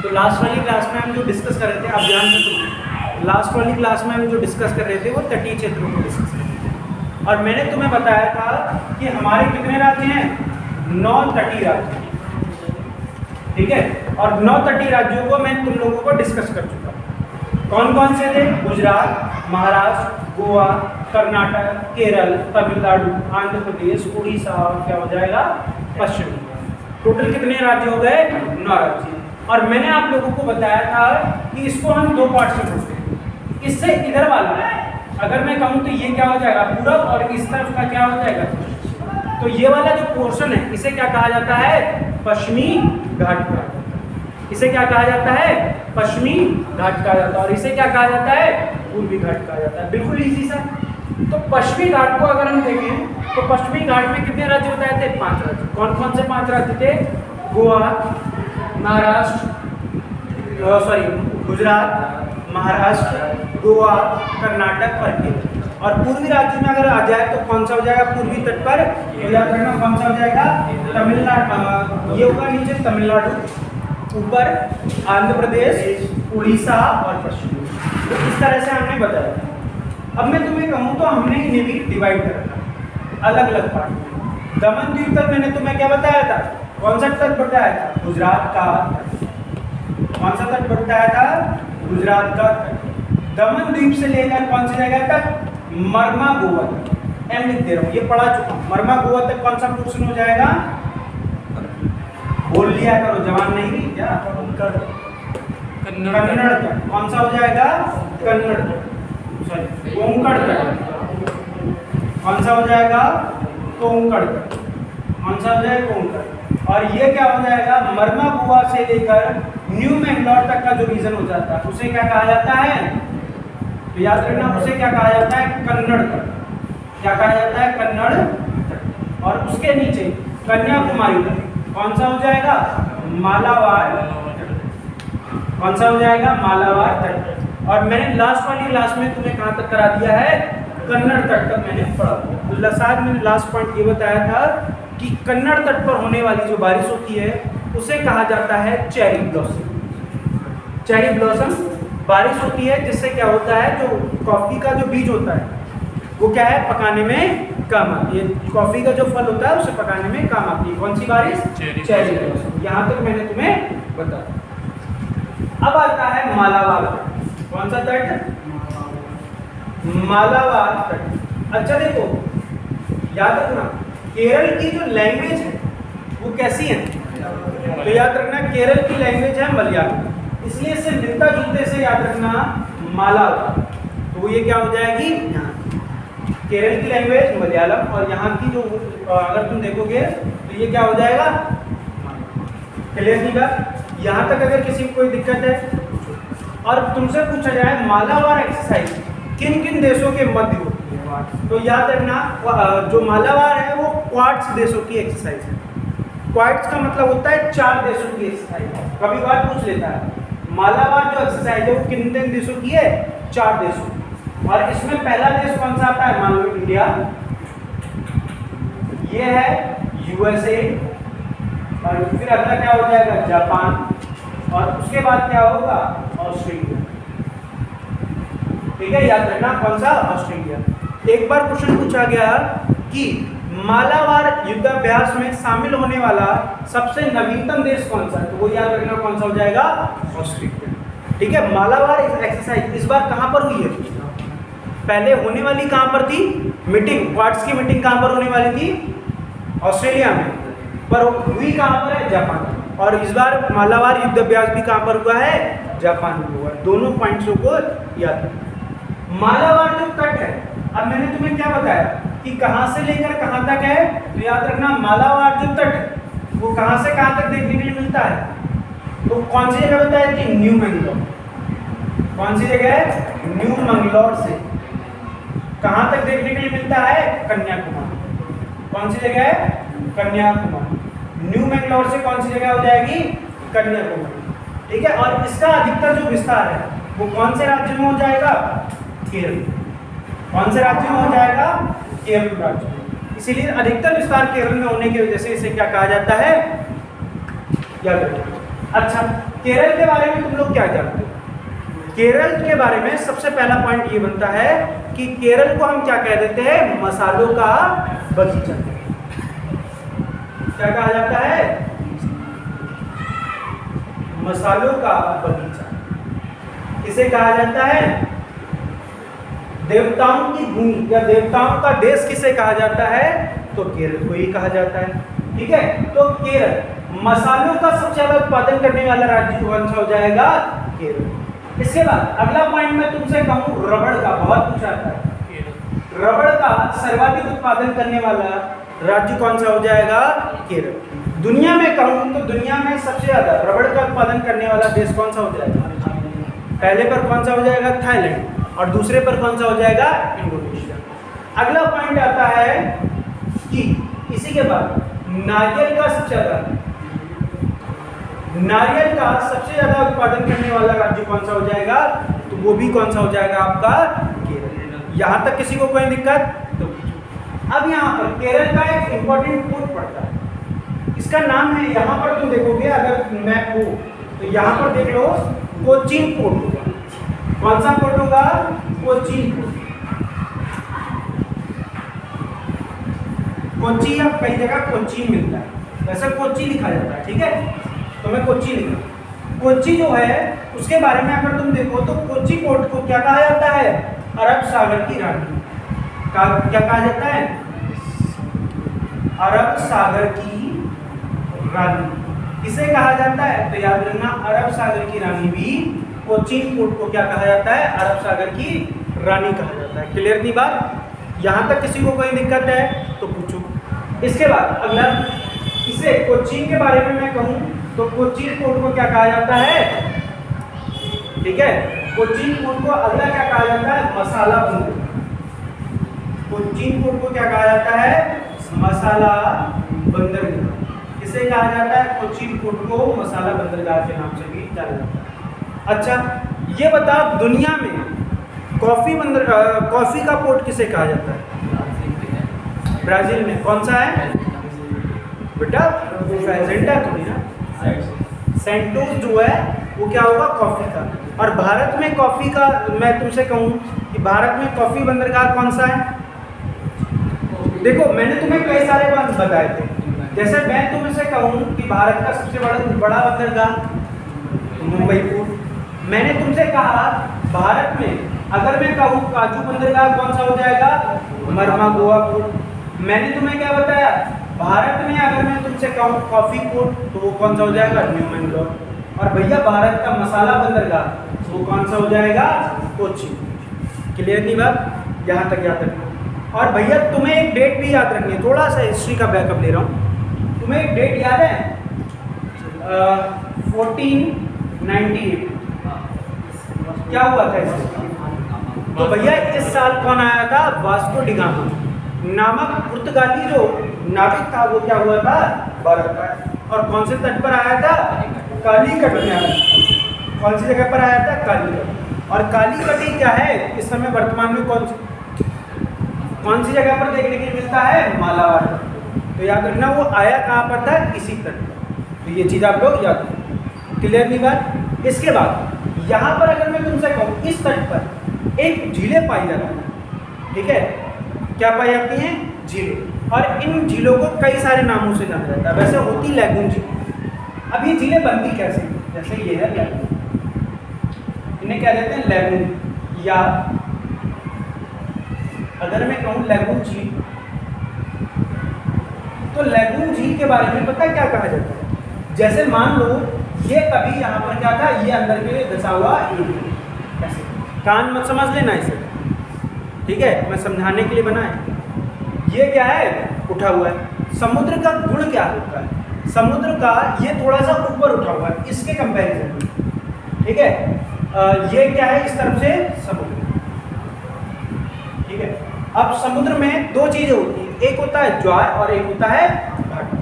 तो लास्ट वाली क्लास में हम जो डिस्कस कर रहे थे, आप ध्यान से सुनिए, लास्ट वाली क्लास में हम जो डिस्कस कर रहे थे वो तटीय क्षेत्रों को डिस्कस कर रहे थे। और मैंने तुम्हें बताया था कि हमारे कितने राज्य हैं, 9 तटीय राज्य, ठीक है। और 9 तटीय राज्यों को मैं तुम लोगों को डिस्कस कर चुका हूँ। कौन कौन से थे? गुजरात, महाराष्ट्र, गोवा, कर्नाटक, केरल, तमिलनाडु, आंध्र प्रदेश, उड़ीसा और क्या हो जाएगा, पश्चिम बंगाल। टोटल कितने राज्य हो गए? 9 राज्य। और मैंने आप लोगों को बताया था कि इसको हम 2 पार्ट से पढ़ते हैं। इससे इधर वाला अगर मैं कहूँ तो ये क्या हो जाएगा, पूरब, और इस तरफ का क्या हो जाएगा, तो ये वाला जो पोर्शन है इसे क्या कहा जाता है, पश्चिमी घाट कहा जाता है। इसे क्या कहा जाता है, पश्चिमी घाट कहा जाता है। और इसे क्या कहा जाता है, पूर्वी घाट कहा जाता है। बिल्कुल इजी सा। तो पश्चिमी घाट को अगर हम देखें तो पश्चिमी घाट में कितने राज्य बताए थे? 5 राज्य। कौन कौन से 5 राज्य थे? गोवा, महाराष्ट्र, गुजरात, महाराष्ट्र, गोवा, कर्नाटक और केरल। और पूर्वी राज्य में अगर आ जाए तो कौन सा हो जाएगा, पूर्वी तट पर याद रखना कौन सा हो जाएगा, तमिलनाडु। ये होगा नीचे तमिलनाडु, ऊपर आंध्र प्रदेश, उड़ीसा और पश्चिम। तो इस तरह से हमने बताया। अब मैं तुम्हें कहूँ तो हमने इन्हें भी डिवाइड कर रखा अलग अलग पार्ट में। दमन द्वीप तक मैंने तुम्हें क्या बताया था, कौन सा तट बताया था, गुजरात का। कौन सा तट बताया था, गुजरात का तट। दमन द्वीप से लेकर कौन सी जगह तक, मरमा गोवा तक। एम लिख दे रहा हूँ, ये पढ़ा चुका हूँ। मरमा गोवा तक कौन सा पोर्शन हो जाएगा, बोल लिया करो, जवान नहीं भी क्या, कन्नड़ तक। कौन सा हो जाएगा, कन्नड़ तक, सॉरी कोंकण तक। कौन सा हो जाएगा, कोंकण तक। कौन सा हो जाएगा, कोंकण। और ये क्या हो जाएगा, मरमा गोवा से लेकर न्यू मैंगलोर तक का जो रीजन हो जाता है उसे क्या कहा जाता है, तो याद रखना उसे क्या कहा जाता है, कन्नड़ तट। क्या कहा जाता है, कन्नड़ तट। और उसके नीचे कन्याकुमारी तक कौन सा हो जाएगा, मालाबार तट। कौन सा हो जाएगा, मालाबार तट। और मैंने लास्ट वाली क्लास में तुम्हें कहाँ तक करा दिया है, कन्नड़ तट तक मैंने पढ़ा। शायद मैंने लास्ट पॉइंट ये बताया था कि कन्नड़ तट पर होने वाली जो बारिश होती है उसे कहा जाता है चेरी ब्लॉसम। चेरी ब्लॉसम बारिश होती है जिससे क्या होता है, जो कॉफी का जो बीज होता है वो क्या है, पकाने में काम आती है। कॉफी का जो फल होता है उसे पकाने में काम आती है। कौन सी बारिश, चेरी ब्लॉसम। यहाँ तक मैंने तुम्हें बताया। अब आता है मालाबार तट। कौन सा तट, मालाबार तट। अच्छा देखो, याद रखना केरल की जो लैंग्वेज है वो कैसी है, तो याद रखना केरल की लैंग्वेज है मलयालम, इसलिए इससे मिलता जुलते से याद रखना मालाबार। तो ये क्या हो जाएगी, यहाँ केरल की लैंग्वेज मलयालम, और यहाँ की जो अगर तुम देखोगे तो ये क्या हो जाएगा, क्लियर नहीं बात। यहाँ तक अगर किसी को कोई दिक्कत है और तुमसे पूछा जाए मालाबार एक्सरसाइज किन किन देशों के मध्य होती है, तो याद रखना जो मालाबार है वो क्वाड्स देशों की एक्सरसाइज है। क्वाड्स का मतलब होता है 4 देशों की एक्सरसाइज। कभी बार पूछ लेता है मालाबार जो एक्सरसाइज है वो किन किन देशों की है, 4 देशों। और इसमें पहला देश कौन सा आता है, मान लो इंडिया, ये है यूएसए, और फिर अगला क्या हो जाएगा, जापान, और उसके बाद क्या होगा, ऑस्ट्रेलिया। ठीक है, याद रखना कौन सा, ऑस्ट्रेलिया। एक बार क्वेश्चन पूछा गया कि मालाबार युद्धाभ्यास में शामिल होने वाला सबसे नवीनतम देश कौन सा है, तो वो याद रखना कौन सा हो जाएगा, ऑस्ट्रेलिया। ठीक है, मालाबार एक्सरसाइज इस बार कहाँ पर हुई है, पहले होने वाली कहाँ पर थी मीटिंग, क्वाड्स की मीटिंग कहाँ पर होने वाली थी, ऑस्ट्रेलिया में, पर हुई कहाँ पर है, जापान। और इस बार मालाबार युद्धाभ्यास भी कहाँ पर हुआ है, जापान में हुआ। दोनों पॉइंट्सों को याद रखना। मालाबार जो तट है, अब मैंने तुम्हें क्या बताया कि कहाँ से लेकर कहाँ तक है, तो याद रखना मालाबार जो तट वो कहाँ से कहाँ तक देखने के लिए मिलता है, तो कौन सी जगह बताया थी, न्यू मैंगलोर। कौन सी जगह है, न्यू मैंगलोर से कहाँ तक देखने के लिए मिलता है, कन्याकुमारी। कौन सी जगह है, कन्याकुमारी। न्यू मैंगलोर से कौन सी जगह हो जाएगी, कन्याकुमारी। ठीक है, और इसका अधिकतर जो विस्तार है वो कौन से राज्य में हो जाएगा, केरल। कौन से राज्य में हो जाएगा, केरल राज्य में। इसीलिए अधिकतर विस्तार केरल में होने की वजह से इसे क्या कहा जाता है, याद रखिए। अच्छा, केरल के बारे में तुम लोग क्या जानते हो? केरल के बारे में सबसे पहला पॉइंट ये बनता है कि केरल को हम क्या कह देते हैं? मसालों का बगीचा। क्या कहा जाता है? मसालों का बगीचा। किसे कहा जाता है? देवताओं की भूमि या देवताओं का देश किसे कहा जाता है? तो केरल को ही कहा जाता है। ठीक है, तो केरल मसालों का सबसे ज्यादा उत्पादन करने वाला राज्य कौन सा हो जाएगा? केरल। इसके बाद अगला पॉइंट मैं तुमसे कहूं रबड़ का, बहुत पूछा था, रबड़ का सर्वाधिक उत्पादन करने वाला राज्य कौन सा हो जाएगा? केरल। दुनिया में कहूं तो दुनिया में सबसे ज्यादा रबड़ का उत्पादन करने वाला देश कौन सा हो जाएगा? पहले पर कौन सा हो जाएगा? थाईलैंड। और दूसरे पर कौन सा हो जाएगा? इंडोनेशिया। अगला पॉइंट आता है कि इसी के बाद नारियल का सबसे ज्यादा उत्पादन करने वाला राज्य कौन सा हो जाएगा? तो वो भी कौन सा हो जाएगा आपका? केरल। यहां तक किसी को कोई दिक्कत? तो अब यहाँ पर केरल का एक इंपॉर्टेंट पोर्ट पड़ता है, इसका नाम है, यहाँ पर तुम देखोगे अगर मैप हो तो यहाँ पर देख लो कोचीन पोर्ट होगा। कौन सा पोर्ट होगा? कोचीन पोर्ट। कोची या कई जगह कोचीन मिलता है, वैसे कोची लिखा जाता है। ठीक है, तो मैं कोची लिखा। कोची जो है उसके बारे में अगर तुम देखो तो कोची पोर्ट को क्या कहा जाता है? अरब सागर की रानी। क्या कहा जाता है? अरब सागर की रानी। किसे कहा जाता है? तो याद रखना अरब सागर की रानी भी कोचीन पोर्ट को क्या कहा जाता है? अरब सागर की रानी कहा जाता है। क्लियर थी बात? यहाँ तक किसी को कोई दिक्कत है तो पूछो। इसके बाद अगला, इसे कोचीन के बारे में मैं कहूँ तो कोचीन पोर्ट को क्या कहा जाता है? ठीक है, कोचीन पोर्ट को अगला क्या कहा जाता है? मसाला बंदरगाह। कोचीन पोर्ट को क्या कहा जाता है? मसाला बंदरगाह। किसे कहा जाता है? कोचीन पोर्ट को मसाला बंदरगाह के नाम से भी जाना जाता है। अच्छा, ये बताओ दुनिया में कॉफी का पोर्ट किसे कहा जाता है? ब्राजील में। कौन सा है बेटा? फेजेंटा थोड़ी ना, सेंटोस जो है वो क्या होगा? कॉफी का। और भारत में कॉफी का मैं तुमसे कहूँ कि भारत में कॉफी बंदरगाह कौन सा है? देखो मैंने तुम्हें कई सारे बात बताए थे, जैसे मैं तुमसे कहूँ कि भारत का सबसे बड़ा बंदरगाह मुंबई पोर्ट। मैंने तुमसे कहा भारत में अगर मैं कहूँ काजू बंदरगाह कौन सा हो जाएगा? मरमा गोवा पोर्ट। मैंने तुम्हें क्या बताया? भारत में अगर मैं तुमसे कहूँ कॉफी पोर्ट तो वो कौन सा हो जाएगा? न्यू मैंगलोर। और भैया भारत का मसाला बंदरगाह वो कौन सा हो जाएगा? कोची। क्लियर नहीं बात? यहाँ तक याद रखना। और भैया तुम्हें एक डेट भी याद रखनी है, थोड़ा सा हिस्ट्री का बैकअप ले रहा हूँ। तुम्हें एक डेट याद है? 1498 क्या हुआ था इससे? तो भैया इस साल कौन आया था? वास्को डी गामा नामक पुर्तगाली जो नाविक था वो क्या हुआ था? भारत पर। और कौन से तट पर आया था? कालीकट में आया था। कौन सी जगह पर आया था? कालीकट। और कालीकट ही क्या है इस समय वर्तमान में कौन सी जगह पर देखने के लिए मिलता है? मालाबार। तो याद रखना वो आया कहाँ पर था? इसी तट पर। तो ये चीज़ आप लोग याद रखना। क्लियर नहीं बात? इसके बाद यहाँ पर अगर मैं तुमसे कहूँ इस तट पर एक झीलें पाई जाती हैं। ठीक है, क्या पाई जाती हैं? झीलें। और इन झीलों को कई सारे नामों से जाना जाता है। वैसे होती लैगून झील। अब ये झीलें बनती कैसे? जैसे ये है लैगून, इन्हें क्या कहते हैं? लैगून। या अगर मैं कहूँ लैगून झील तो लैगून झील के बारे में पता है क्या कहा जाता है? जैसे मान लो ये कभी यहाँ पर क्या था? ये अंदर के लिए धसा हुआ ऐसे। कान मत समझ लेना इसे, ठीक है, मैं समझाने के लिए बना है। ये क्या है? उठा हुआ है। समुद्र का गुण क्या होता है? समुद्र का ये थोड़ा सा ऊपर उठा हुआ है इसके कंपैरिजन में। ठीक है, ये क्या है? इस तरफ से समुद्र। ठीक है, अब समुद्र में दो चीजें होती हैं, एक होता है ज्वार और एक होता है भाटा।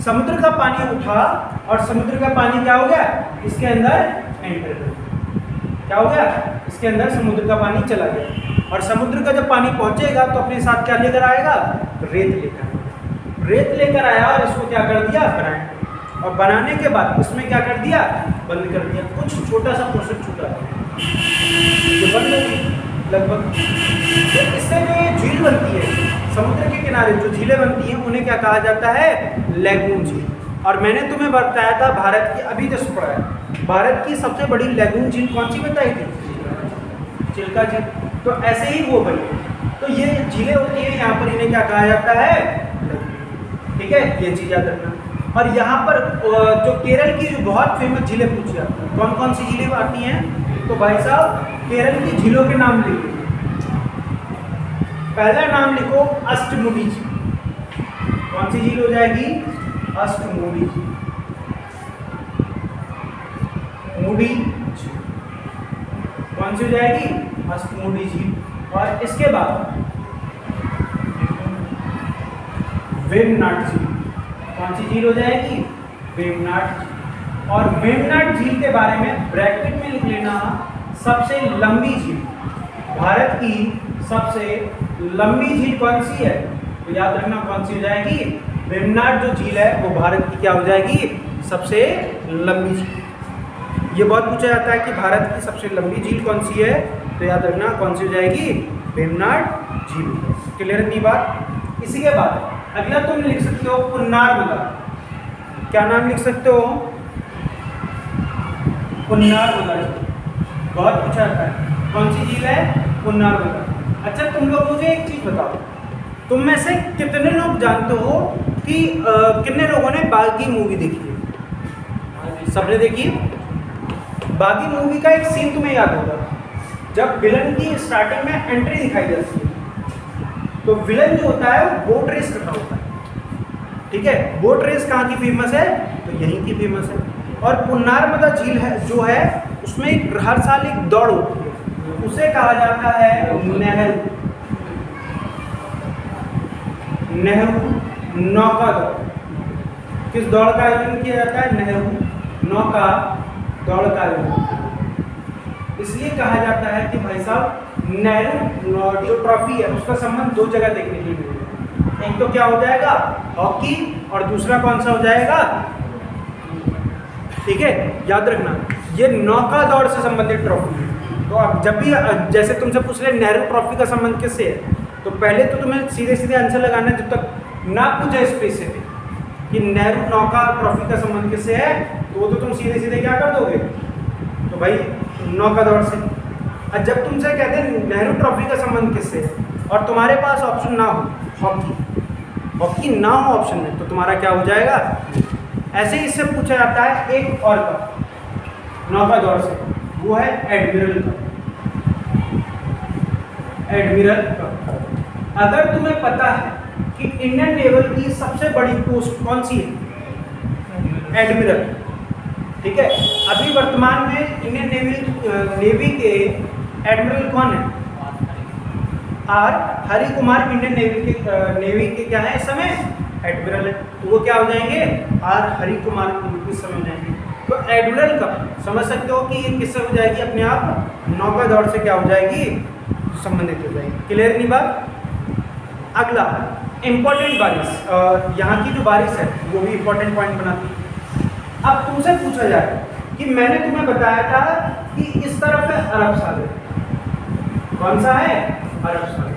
समुद्र का पानी उठा और समुद्र का पानी क्या हो गया? इसके अंदर एंटर कर गया। क्या हो गया? इसके अंदर समुद्र का पानी चला गया। और समुद्र का जब पानी पहुंचेगा तो अपने साथ क्या लेकर आएगा? रेत लेकर आएगा। रेत लेकर आया और इसको क्या कर दिया? ग्राइंड। और बनाने के बाद इसमें क्या कर दिया, बंद कर दिया। कुछ छोटा सा पोर्शन छूटा ये बंद हो गई लगभग। तो इससे जो ये झील बनती है समुद्र के किनारे जो झीलें बनती हैं उन्हें क्या कहा जाता है, लैगून झील। और मैंने तुम्हें बताया था भारत की, अभी जस्ट पढ़ा है, भारत की सबसे बड़ी लैगून झील कौन सी बताई थी, चिल्का झील। तो ऐसे ही वो बनी। तो ये झीलें होती हैं, यहाँ पर इन्हें क्या कहा जाता है, ठीक है, ये चीज याद रखना। और यहाँ पर जो केरल की जो बहुत फेमस झीलें पूछी जाती हैं, कौन कौन सी झीलें आती हैं, तो भाई साहब केरल की झीलों के नाम लिखो। पहला नाम लिखो अष्टमुडी झील। कौन सी झील हो जाएगी, अष्टमुडी झील, मुडी झील। कौन सी हो जाएगी, अष्टमुडी झील। और इसके बाद वेमनाड झील। कौन सी झील हो जाएगी, वेमनाड झील। और वेमनाड झील के बारे में ब्रैकेट में लिख लेना, सबसे लंबी झील, भारत की सबसे लंबी झील कौन सी है, तो याद रखना कौन सी हो जाएगी, वेमनाड जो झील है वो भारत की क्या हो जाएगी, सबसे लंबी झील। ये बहुत पूछा जाता है कि भारत की सबसे लंबी झील कौन सी है, तो याद रखना कौन सी हो जाएगी, वेमनाड झील। क्लियर इतनी बात। इसी के बाद अगला तुम लिख सकते हो पुन्नारमदा। क्या नाम लिख सकते हो, पुन्नारमदा झील। बहुत पूछा जाता है कौन सी झील है, पुन्नारमदा। अच्छा तुम लोग मुझे एक चीज बताओ, तुम में से कितने लोग जानते हो कि कितने लोगों ने बागी मूवी देखी है, सबने देखी। बागी मूवी का एक सीन तुम्हें याद होगा, जब विलन की स्टार्टिंग में एंट्री दिखाई जाती है तो विलन जो होता है वो बोट रेस कर रहा होता है, ठीक है। बोट रेस कहाँ की फेमस है, तो यहीं की फेमस है। और पुन्नारमदा झील है जो है उसमें हर साल एक दौड़ होती है, उसे कहा जाता है नेहरू नौका दौड़। किस दौड़ का आयोजन किया जाता है, नेहरू नौका दौड़ का आयोजन। इसलिए कहा जाता है कि भाई साहब नेहरू जो ट्रॉफी है उसका संबंध दो जगह देखने के लिए मिलेगा। एक तो क्या हो जाएगा, हॉकी, और दूसरा कौन सा हो जाएगा, ठीक है, याद रखना ये नौका दौड़ से संबंधित ट्रॉफी है। तो अब जब भी जैसे तुमसे पूछ रहे नेहरू ट्रॉफी का संबंध किससे है, तो पहले तो तुम्हें सीधे सीधे आंसर लगाना है, जब तक ना पूछे स्पेसिफिक कि नेहरू नौका ट्रॉफी का संबंध किससे है, तो वो तो तुम सीधे सीधे क्या कर दोगे, तो भाई नौका दौड़ से। और जब तुमसे कहते हैं नेहरू ट्रॉफी का संबंध किससे है और तुम्हारे पास ऑप्शन ना हो हॉकी ना हो ऑप्शन में, तो तुम्हारा क्या हो जाएगा। ऐसे ही इससे पूछा जाता है एक और का नौका दौड़ से, वो है एडमिरल का। एडमिरल का अगर तुम्हें पता है कि इंडियन नेवल की सबसे बड़ी पोस्ट कौन सी है, एडमिरल, ठीक है। अभी वर्तमान में इंडियन नेवी के एडमिरल कौन है, R Hari Kumar Indian navy के क्या है इस समय, एडमिरल है। तो वो क्या हो जाएंगे, आर हरि कुमार इस समय हो जाएंगे। तो एडमिरल का समझ सकते हो कि ये किससे हो जाएगी, अपने आप नौका दौड़ से क्या हो जाएगी, संबंधित हो जाएगी। क्लियर नहीं बात। अगला इंपॉर्टेंट बारिश, यहाँ की जो बारिश है वो भी इंपॉर्टेंट पॉइंट बनाती है। अब तुमसे पूछा जाए कि मैंने तुम्हें बताया था कि इस तरफ है अरब सागर, कौन सा है, अरब सागर।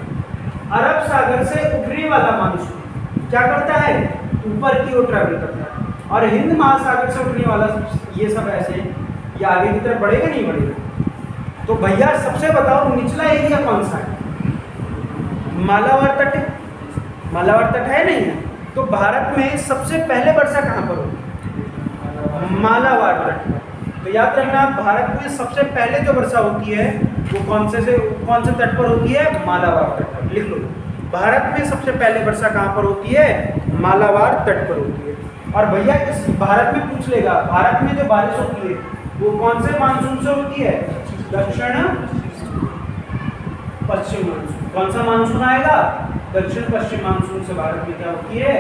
अरब सागर से उठने वाला मानसून क्या करता है, ऊपर की ओर ट्रैवल करता है, और हिंद महासागर से उठने वाला ये सब ऐसे ये आगे की तरफ बढ़ेगा नहीं बढ़ेगा। तो भैया सबसे बताओ निचला एरिया कौन सा है, मालाबार तट है, मालाबार तट है नहीं है। तो भारत में सबसे पहले वर्षा कहाँ पर होगी, मालाबार तट। तो याद रखना भारत में सबसे पहले जो वर्षा होती है वो कौन से तट पर होती है, मालाबार तट पर। लिख लो, भारत में सबसे पहले वर्षा कहाँ पर होती है, मालाबार तट पर होती है। और भैया इस भारत में पूछ लेगा, भारत में जो बारिश होती है वो कौन से मानसून से होती है, दक्षिण पश्चिम मानसून। कौन सा मानसून आएगा, दक्षिण पश्चिम मानसून से भारत में क्या होती है,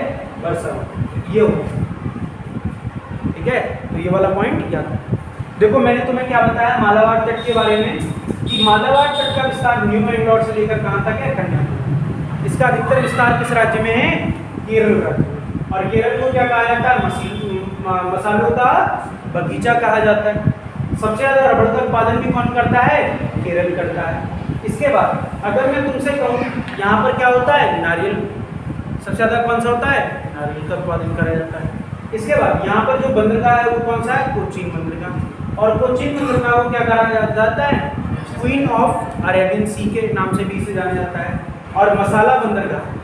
वर्षा होती है। ये होती है, ठीक है। तो ये वाला पॉइंट याद है। देखो मैंने तुम्हें क्या बताया मालाबार तट के बारे में, कि मालाबार तट का विस्तार न्यू इंग्लैंड से लेकर कहाँ तक है, कन्याकुमारी। इसका अधिकतर विस्तार किस राज्य में है, केरल राज्य में। और केरल को क्या कहा जाता है, मसालों का बगीचा कहा जाता है। सबसे ज़्यादा रबड़ का उत्पादन भी कौन करता है? केरल करता है। इसके बाद अगर मैं तुमसे कहूँ यहाँ पर क्या होता है? नारियल। सबसे ज़्यादा कौन सा होता है? नारियल का उत्पादन करा जाता है। इसके बाद यहाँ पर जो बंदरगाह है वो कौन सा है? कोचीन बंदरगाह। और कोचीन बंदरगाह को क्या कहा जाता है? क्वीन ऑफ अरेबियन सी के नाम से भी इसे जाना जाता है। और मसाला बंदरगाह,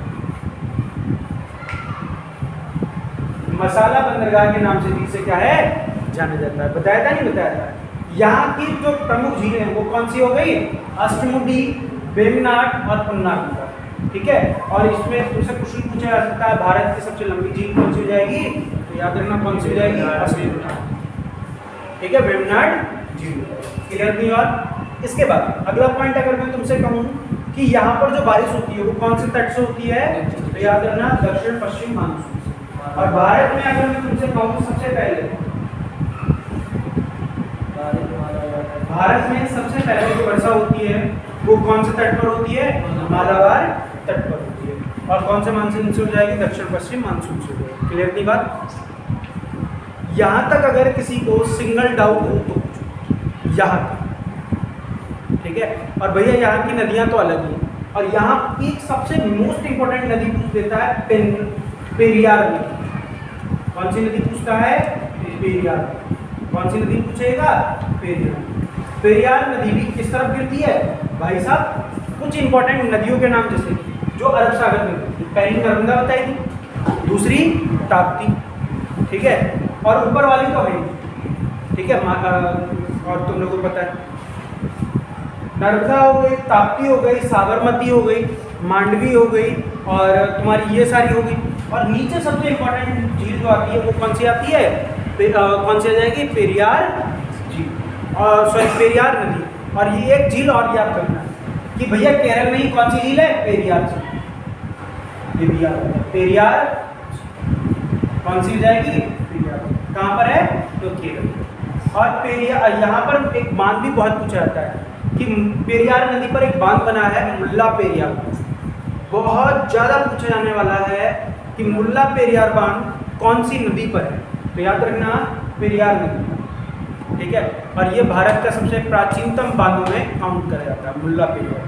मसाला बंदरगाह के नाम से भी इसे क्या है? जाना जाता है। बताया था नहीं बताया था? यहाँ की जो प्रमुख झीलें हैं वो कौन सी हो गई? अष्टमुडी, वेम्बनाड और पुन्नाकुटा। ठीक है। और इसमें तुमसे क्वेश्चन पूछा जा सकता है भारत की सबसे लंबी झील कौन सी हो जाएगी? तो याद रखना कौन सी हो जाएगी? अष्टमुडी। ठीक है, वेम्बनाड झील। क्लियर नहीं बात? इसके बाद अगला पॉइंट अगर मैं तुमसे कहूँ कि यहाँ पर जो बारिश होती है वो कौन से तट से होती है? तो याद रखना दक्षिण पश्चिम मानसून से। और भारत में अगर मैं तुमसे कहूँ सबसे पहले भारत में सबसे पहले जो वर्षा होती है वो कौन से तट पर होती है? मालाबार तट पर होती है। और कौन से मानसून से हो जाएगी? दक्षिण पश्चिम मानसून से हो जाएगी। क्लियर नहीं बात? यहाँ तक अगर किसी को सिंगल डाउट हो तो यहाँ तक, ठीक है। और भैया यहाँ की नदियाँ तो अलग ही, और यहाँ की सबसे मोस्ट इंपॉर्टेंट नदी पूछ देता है पेरियार नदी। कौन सी नदी पूछता है? पेरियार। कौन सी नदी पूछेगा? पेरियार। पेरियार नदी भी किस तरफ गिरती है भाई साहब? कुछ इंपॉर्टेंट नदियों के नाम जैसे जो अरब सागर में गिरती है। पहली नर्मदा बताई थी, दूसरी ताप्ती, ठीक है। और ऊपर वाली तो है, ठीक है। और तुम लोगों को पता है नर्मदा हो गई, ताप्ती हो गई, साबरमती हो गई, मांडवी हो गई, और तुम्हारी ये सारी हो गई। और नीचे सबसे इंपॉर्टेंट झील जो आती है वो कौन सी आती है? कौन सी आ जाएगी? पेरियार झील, और सॉरी पेरियार नदी। और ये एक झील और याद करना कि भैया केरल में ही कौन सी झील है? पेरियार झील। ये भी याद है, पेरियार कौन सी हो जाएगी? पेरियार। कहाँ पर है? तो केरल। और पेरियार यहाँ पर एक बांध भी बहुत पूछा जाता है कि पेरियार नदी पर एक बांध बना है मुल्ला पेरियार। बहुत ज़्यादा पूछा जाने वाला है कि मुल्ला पेरियार बांध कौन सी नदी पर है? तो याद रखना पेरियार नदी, ठीक है। और ये भारत का सबसे प्राचीनतम बांधों में काउंट करा जाता है मुल्ला पेरियार,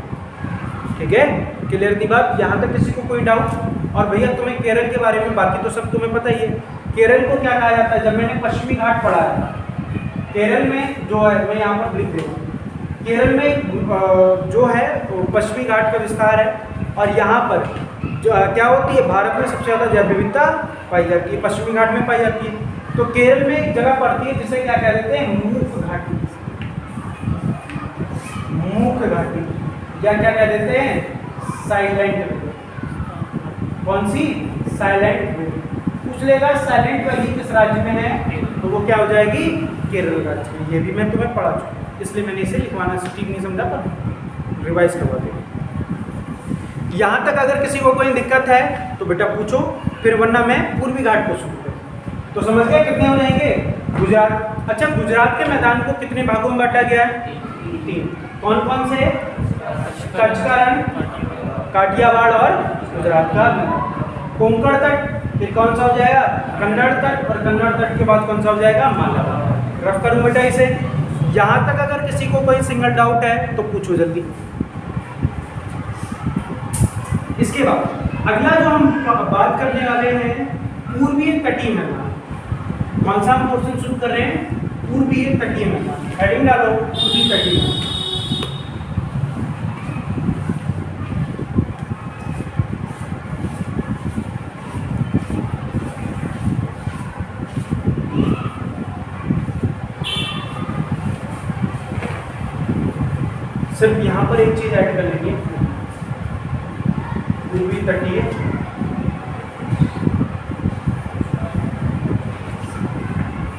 ठीक है। क्लियर थी बात? यहाँ तक किसी को कोई डाउट? और भैया तुम्हें केरल के बारे में बाकी तो सब तुम्हें पता ही है। केरल को क्या कहा जाता है? जब मैंने पश्चिमी घाट पढ़ा है, केरल में जो है, मैं यहाँ पर लिख देता हूँ, केरल में जो है वो पश्चिमी घाट का विस्तार है। और यहाँ पर जो क्या होती है, भारत में सबसे ज़्यादा जैव विविधता पाई जाती है पश्चिमी घाट में पाई जाती है। तो केरल में एक जगह पड़ती है जिसे क्या कह देते हैं? मूक घाटी। मूक घाटी या क्या कह देते हैं? साइलेंट। कौन सी? साइलेंट। पूछ लेगा साइलेंट वैली किस राज्य में है, तो वो क्या हो जाएगी? केरल राज्य में। ये भी मैं तुम्हें पढ़ा चुका, इसलिए मैंने इसे लिखवाना ठीक नहीं समझा, पर रिवाइज करवा दें। यहाँ तक अगर किसी को कोई दिक्कत है तो बेटा पूछो, फिर वरना मैं पूर्वी घाट को शुरू करूँ। तो समझ गए कितने हो जाएंगे? गुजरात। अच्छा, गुजरात के मैदान को कितने भागों में बांटा गया है? 3। कौन कौन से? कच्छ का रण, काठियावाड़ और गुजरात का कोंकण तट। फिर कौन सा हो जाएगा? कन्नड़ तट, और कन्नड़ तट के बाद कौन सा हो जाएगा? मालाबार। रफ करूँ बेटा इसे? यहाँ तक अगर किसी को कोई सिंगल डाउट है तो पूछो जल्दी। इसके बाद अगला जो हम बात करने वाले हैं, पूर्वीय तटीय मैदान। कौन सा हम पोर्शन शुरू कर रहे हैं? पूर्वीय तटीय मैदान। हेडिंग डालो, पूर्वीय तटीय मैदान। सिर्फ यहाँ पर एक चीज ऐड कर लेंगे, पूर्वी तटीय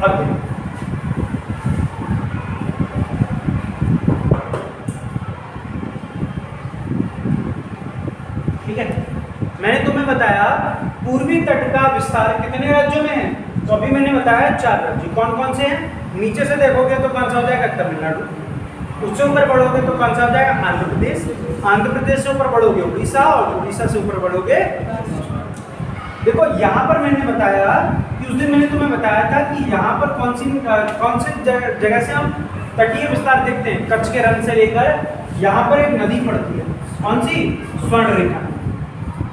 अध्ययन। ठीक है, मैंने तुम्हें बताया पूर्वी तट का विस्तार कितने राज्यों में है, तो अभी मैंने बताया 4 राज्य। कौन कौन से हैं? नीचे से देखोगे तो कौन सा हो जाएगा? तमिलनाडु। उससे ऊपर बढ़ोगे तो कौन सा हो जाएगा? आंध्र प्रदेश। आंध्र प्रदेश से ऊपर बढ़ोगे उड़ीसा, और उड़ीसा से ऊपर बढ़ोगे देखो यहाँ पर मैंने बताया कि उस दिन मैंने तुम्हें बताया था कि यहाँ पर कौन सी जगह से हम तटीय विस्तार देखते हैं। कच्छ के रण से लेकर यहाँ पर एक नदी पड़ती है, कौन सी? स्वर्ण रेखा।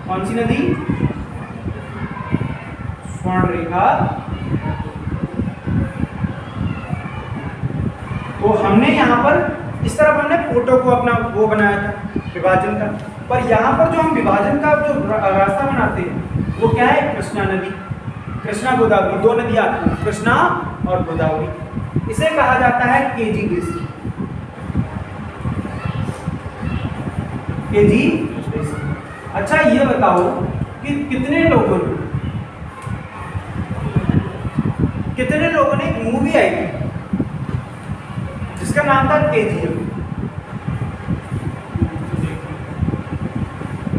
कौन सी नदी? स्वर्ण रेखा। तो हमने यहाँ पर इस तरफ हमने फोटो को अपना वो बनाया था विभाजन का, पर यहाँ पर जो हम विभाजन का जो रास्ता बनाते हैं वो क्या है? कृष्णा नदी, कृष्णा गोदावरी, दो नदियाँ आती हैं, कृष्णा और गोदावरी। इसे कहा जाता है केजी बेसिन। KG basin. अच्छा ये बताओ कि कितने लोगों ने एक मूवी आई थी जिसका नाम था केजीएफ?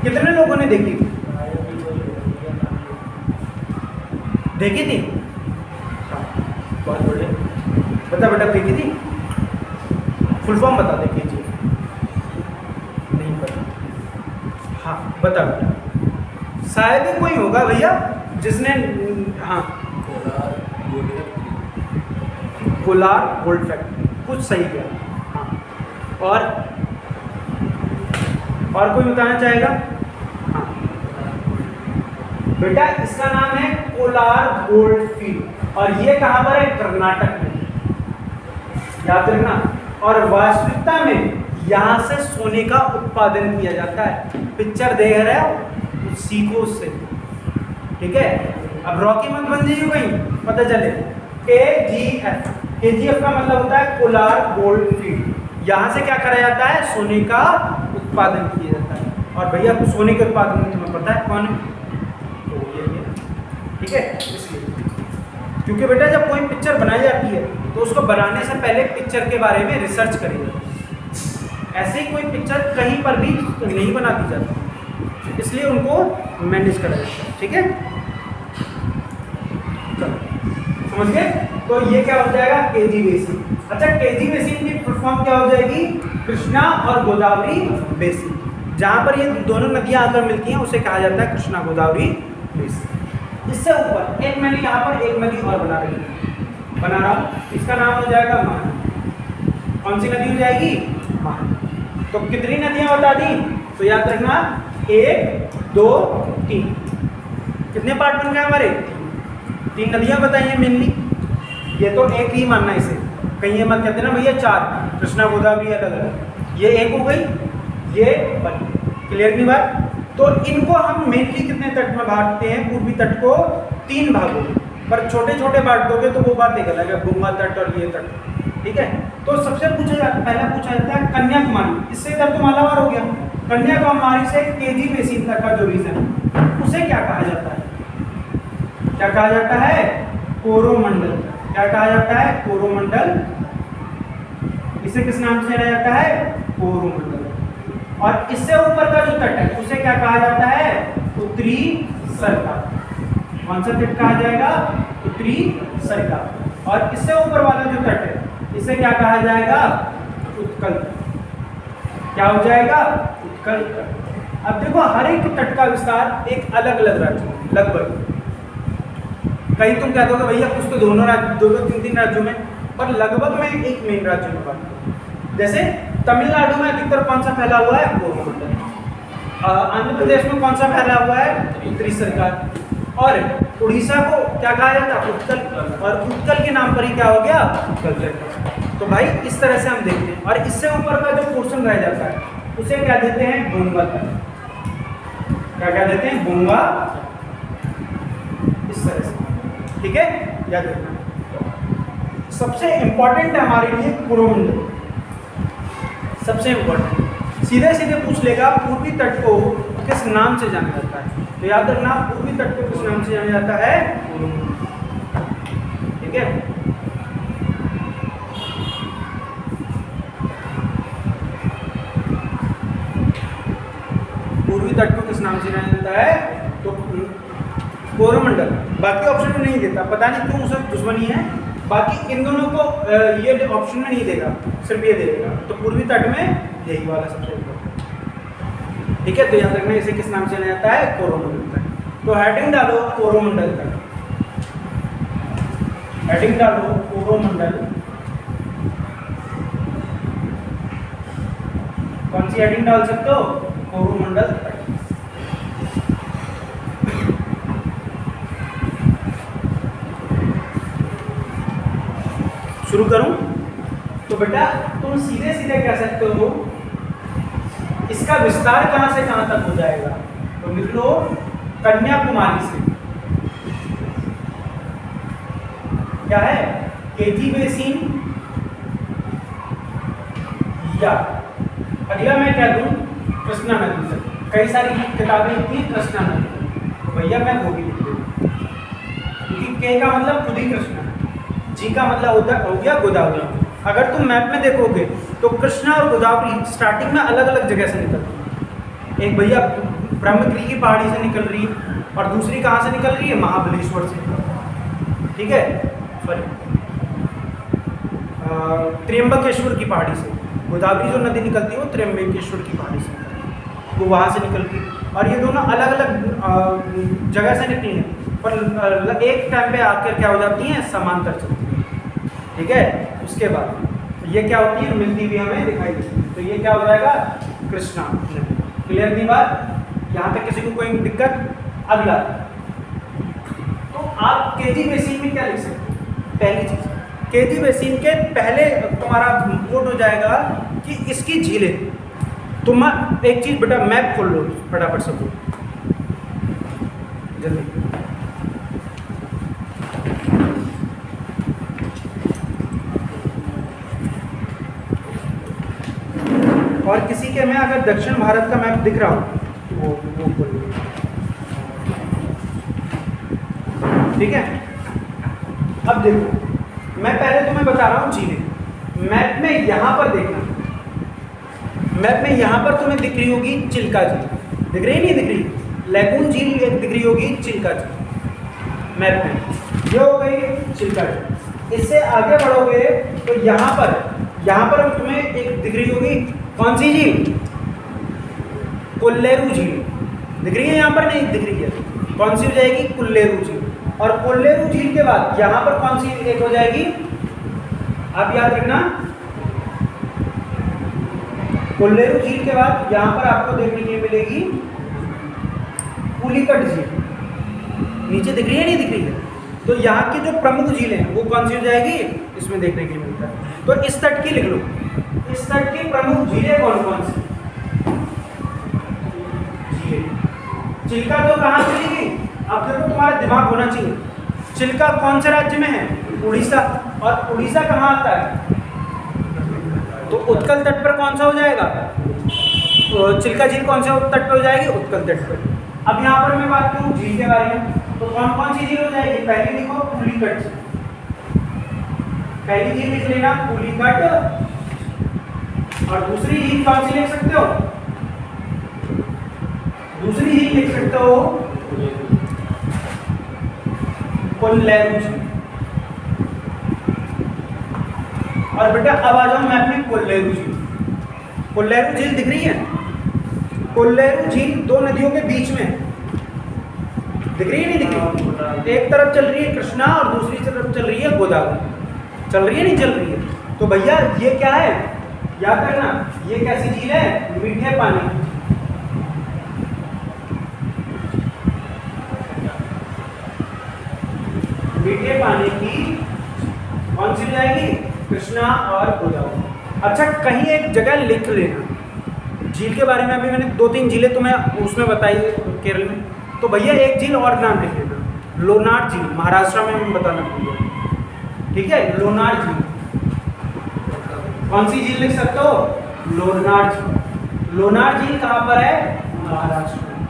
कितने लोगों ने देखी थी? देखी थी? बहुत बढ़िया। बता बेटा, देखी थी? फुल फॉर्म बता दे केजीएफ। नहीं पता? हाँ बता बेटा। शायद ही कोई होगा भैया जिसने, हाँ, कोलार गोल्ड फैक्ट्री, कुछ सही किया। हाँ, और कोई बताना चाहेगा? हाँ बेटा, इसका नाम है कोलार गोल्ड फील्ड, और ये कहाँ पर है? कर्नाटक में, याद रखना। और वास्तविकता में यहाँ से सोने का उत्पादन किया जाता है। पिक्चर देख रहे हो, कुछ सीखो उससे, ठीक है? अब रॉकी मत बन जाइए कहीं, पता चले। केजीएफ, केजीएफ का मतलब होता है कोलार गोल्ड फील्ड। यहाँ से क्या करा जाता है? सोने का उत्पादन किया जाता है। और भैया सोने के उत्पादन में तुम्हें पता है कौन है? तो ये, ठीक है? इसलिए क्योंकि बेटा जब कोई पिक्चर बनाई जाती है तो उसको बनाने से पहले पिक्चर के बारे में रिसर्च करी जाती है। ऐसे ही कोई पिक्चर कहीं पर भी नहीं बना दी जाती, इसलिए उनको मैनेज करा जाता है, ठीक है? समझ गए? तो ये क्या हो जाएगा? KG basin. अच्छा, केजी बेसिन की फुल फॉर्म क्या हो जाएगी? कृष्णा और गोदावरी बेसिन। जहाँ पर ये दोनों नदियाँ आकर मिलती हैं उसे कहा जाता है कृष्णा गोदावरी बेसिन। इससे ऊपर एक मैंने यहाँ पर एक नदी और बना रहा हूँ, इसका नाम हो जाएगा महान। कौन सी नदी हो जाएगी? महान। तो कितनी नदियाँ बता दी? तो याद रखना, 1 2 3। कितने पार्ट बन गए हमारे? 3 नदियाँ बताइए मेनली। ये तो एक ही मानना इसे, कहीं ये मत कहते ना भैया 4 कृष्णा गोदावरी अलग अलग। ये एक हो गई, ये बन। क्लियर की बात? तो इनको हम मेनली कितने तट में बांटते हैं? पूर्वी तट को 3 भागों में, पर छोटे छोटे बांट दोगे तो वो बात एक अलग है, गंगा तट और ये तट, ठीक है? तो सबसे पहला पूछा जाता है कन्याकुमारी। इससे इधर तो मालाबार हो गया। कन्याकुमारी से केजी बेसिन तक का जो रीजन है उसे क्या कहा जाता है? क्या कहा जाता है? कोरोमंडल। क्या कहा जाता है? कोरोमंडल। इसे किस नाम से जाना जाता है? कोरोमंडल। और इससे ऊपर का जो तट है उसे क्या कहा जाता है? उत्तरी सरकार। कौन सा तट कहा जाएगा? उत्तरी सरकार। और इससे ऊपर वाला जो तट है इसे क्या कहा जाएगा? उत्कल। क्या हो जाएगा? उत्कल तट। अब देखो, हर एक तट का विस्तार एक अलग अलग राज्य में, लगभग। कहीं तुम कह दोगे भैया कुछ तो दोनों राज्य, 2-3 राज्यों में, पर लगभग में एक मेन राज्य में बात करूं। जैसे तमिलनाडु में अधिकतर कौन सा फैला हुआ है? कोरोमंडल। आंध्र प्रदेश में कौन सा फैला हुआ है? उत्तरी सरकार। और उड़ीसा को क्या कहा जाता है? उत्कल। और उत्कल के नाम पर ही क्या हो गया? उत्कल तट। तो भाई इस तरह से हम देखते हैं। और इससे ऊपर का जो पोर्शन रह जाता है उसे क्या देते हैं? गंगा तट। क्या देते हैं? गंगा। इस तरह से, ठीक है? याद रखना। सबसे इंपॉर्टेंट है हमारे लिए कोरोमंडल, सबसे इंपॉर्टेंट। सीधे सीधे पूछ लेगा पूर्वी तट को किस नाम से जाना जाता है, तो याद रखना पूर्वी तट को किस नाम से जाना जाता है? कोरोमंडल, ठीक है? पूर्वी तट को किस नाम से जाना जाता है? तो कोरोमंडल। बाकी ऑप्शन में नहीं देता, पता नहीं क्यों उसे दुश्मनी है। बाकी इन दोनों को ये ऑप्शन में नहीं देगा, सिर्फ ये देगा। तो पूर्वी तट में यही वाला सबसे इम्पोर्टेंट, ठीक है? तो याद रखना इसे किस नाम से जाना जाता है? कोरोमंडल तट। तो हेडिंग डालो कोरोमंडल तट, हेडिंग डालो कोरोमंडल। कौन सी हेडिंग डाल सकते हो? कोरोमंडल तट। शुरू करूं? तो बेटा तुम सीधे सीधे कह सकते हो इसका विस्तार कहां से कहां तक हो जाएगा, तो लिख लो कन्याकुमारी से। क्या है? केजी बेसिन, या अगला मैं क्या दूं? कृष्णा नदी तक। कई सारी किताबें थी कृष्णा नदी, तो भैया मैं वो भी लिख दूं, क्योंकि के का मतलब खुद ही कृष्णा, जी का मतलब होता हो गया गोदावरी। अगर तुम मैप में देखोगे तो कृष्णा और गोदावरी स्टार्टिंग में अलग अलग जगह से निकलती है। एक भैया ब्रह्मगिरी की पहाड़ी से निकल रही है और दूसरी कहाँ से निकल रही है? महाबलेश्वर से। ठीक है, सॉरी त्र्यंबकेश्वर की पहाड़ी से। गोदावरी जो नदी निकलती है वो त्र्यंबकेश्वर की पहाड़ी से, वो वहाँ से निकलती है। और ये दोनों अलग अलग जगह से निकली हैं, पर एक टाइम पे आकर क्या हो जाती हैं? समांतर चलती हैं। ठीक है, उसके बाद ये क्या होती है? मिलती हुई हमें दिखाई देती है, तो ये क्या हो जाएगा? कृष्णा। क्लियर थी बात? यहाँ तक किसी को कोई दिक्कत? अगला, तो आप केजी बेसिन में क्या लिख सकते हो? पहली चीज, केजी बेसिन के पहले तुम्हारा कोड हो जाएगा कि इसकी झीलें। तुम एक चीज बेटा मैप खोल लो फटाफट से, जल्दी। और किसी के में अगर दक्षिण भारत का मैप दिख रहा हो तो वो खोल लो। ठीक है, अब देखो मैं पहले तुम्हें बता रहा हूँ झीलें। मैप में यहाँ पर देखना, मैप में यहाँ पर तुम्हें दिख रही होगी चिल्का झील, दिख रही नहीं दिख रही? लैगून झील दिख रही होगी, चिल्का झील मैप में। ये हो गई चिल्का झील। इससे आगे बढ़ोगे तो यहाँ पर तुम्हें एक दिख रही होगी, कौन सी झील? कोल्लेरू झील दिख रही है यहाँ पर? नहीं दिख रही है, कौन सी हो जाएगी? कोल्लेरू झील। और कोल्लेरू झील के बाद यहाँ पर कौन सी एक हो जाएगी? आप याद रखना, कोल्लेरू झील के बाद यहाँ पर आपको देखने के लिए मिलेगी पुलिकट झील। नीचे दिख रही है नहीं दिख रही है? तो यहाँ की जो प्रमुख झीलें हैं वो कौन सी हो जाएगी? इसमें देखने के लिए मिलता है। तो इस तट की लिख लो, इस तट की प्रमुख झीलें कौन कौन सी? चिल्का तो कहाँ चलेगी? अब देखो तुम्हारा दिमाग होना चाहिए, चिल्का कौन से राज्य में है? उड़ीसा। और उड़ीसा कहाँ आता है? तो उत्कल तट पर कौन सा हो जाएगा? तो चिल्का झील कौन से तट पर हो जाएगी? उत्कल तट पर। अब यहाँ पर मैं बात करूँ झील के बारे में, तो कौन कौन सी झील हो जाएगी? पहली लिखो पुलिकट, पहली झील लिख लेना पुलिकट। और दूसरी झील कौन सी लिख सकते हो? दूसरी झील लिख सकते हो कोल्लेरू झील। और बेटा अब आ जाओ मैप में कोल्लेरू झील। कोल्लेरू झील दिख रही है? कोल्लेरू झील दो नदियों के बीच में दिख रही है नहीं दिख रही? एक तरफ चल रही है कृष्णा और दूसरी तरफ चल रही है गोदावरी। चल रही है नहीं चल रही है? तो भैया ये क्या है? याद रखना, ये कैसी झील है? मीठे पानी। मीठे पानी की कौन सी जाएगी? कृष्णा और गोदावरी। अच्छा कहीं एक जगह लिख लेना झील के बारे में। अभी मैंने 2-3 झीलें तुम्हें उसमें बताई केरल में, तो भैया एक झील और नाम लिख लेना, लोनार झील। महाराष्ट्र में मैं बताना भूल गया। ठीक है, लोनार झील। कौन सी झील लिख सकते हो? लोनार झील। लोनार झील कहाँ पर है? महाराष्ट्र में।